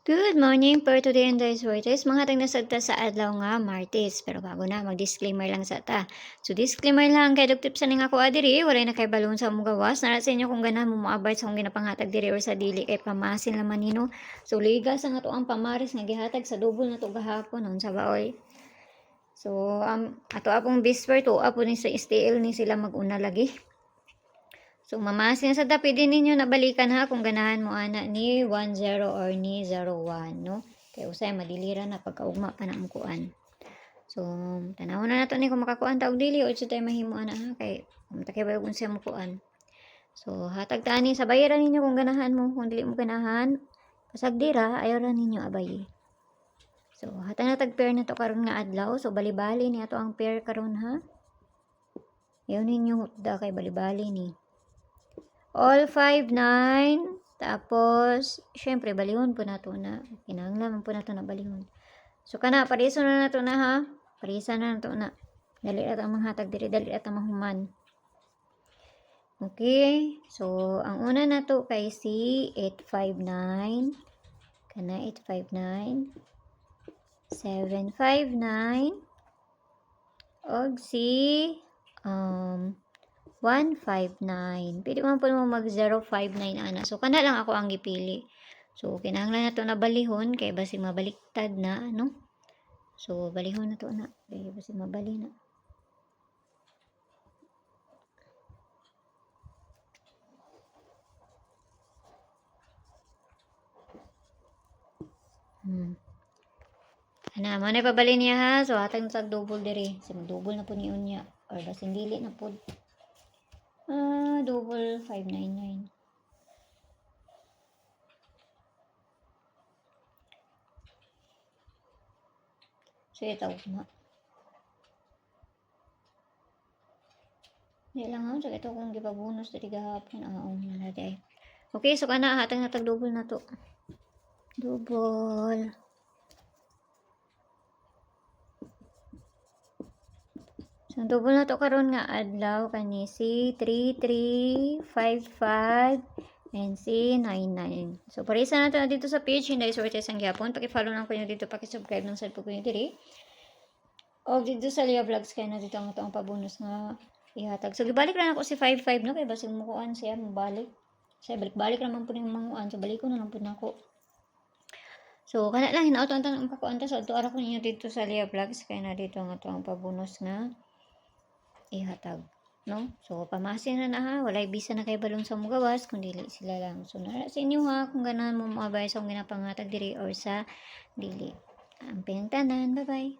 Good morning for today and today's words. Mga tag nasagta sa adlaw nga Martes. Pero bago na, mag-disclaimer lang sa ta. So disclaimer lang kay Dr. sa nga ako adiri, wala na kay balon sa mong gawas. Nara sa inyo kung ganahan mo moabay sa akong ginapanghatag diri or sa dili kay pamasin laman nino. So ligas ang ato ang pamaris nga gihatag sa double na to gahapon nun sa baoy. So ato apong bisper to apo ni sa STL ni sila maguna lagi. So, mamasin sa tapi din ninyo nabalikan ha kung ganahan mo ana ni 10 or ni 01, no? Kaya usay madiliran na pagkaugma pa na mukuan. So, tanawon na nato ni kung makakuan ta og dili o tayo mahimo ana ha kay takay ba kung siya mukuan. So, hatag ta ani sa bayaran ninyo kung ganahan mo, kung dili mo ganahan, pasag dira ayaw ra ninyo abay. So, hatag na tag pair na to karon nga adlaw. So, bali-bali ni ato ang pair karon ha. Ayaw ninyo hutda kay bali-bali ni. All 5, 9. Tapos, syempre, balihon po na to na. Kinahanglan po na to na balihon. So, kana, pariso na na to na ha. Parisa na na to na. Dali at ang manghatag diri, dali at ang mahuman. Okay. So, ang una na to kay si 859. Kana, 859. 759. Og si 159. Pwede man po mo mag 059 ana. So, kana lang ako ang gipili. So, kinahanglan na to na balihon. Kaya basig mabaliktad na, no? So, balihon na to na. Kaya basig mabali na. Ana, mo na pabali niya ha. So, hatag na tag double diri. So, mag-double na po ni unya. Or basing dili na po. Double 599. So, ito na. Hindi lang ha. So, ito kung gipabonus dali gahapon. Na day. Okay, so kana hatag na tag double na to. Double. So, double na to karon nga adlaw kani si 3355 and si 99. So, parisa na to na dito sa page, hindi sortes ang gyapon. Paki-follow lang ko nyo dito, paki-subscribe ng sa ko nyo diri. O dito sa Lia Vlogs kaya na dito ang ito ang pabonus nga ihatag. So, gibalik lang ako si 55 no, kaya basig mukuan siya, mabalik. Siya, balik-balik naman po yung manguan. So, balik ko na lang po na ako. So, kana lang, hinauto ang tanong pakuan ta. So, ito ara ko ninyo dito sa Lia Vlogs kaya na dito ang ito ang pabonus nga ihatag, no? So, pamasin na na ha. Walay bisa na kay balong sa mugawas, kundi sila lang. So, nara sa inyo ha, kung ganahan mo moabay sa kung ginapangatag diri or sa dili. Ang pinagtanan. Bye-bye.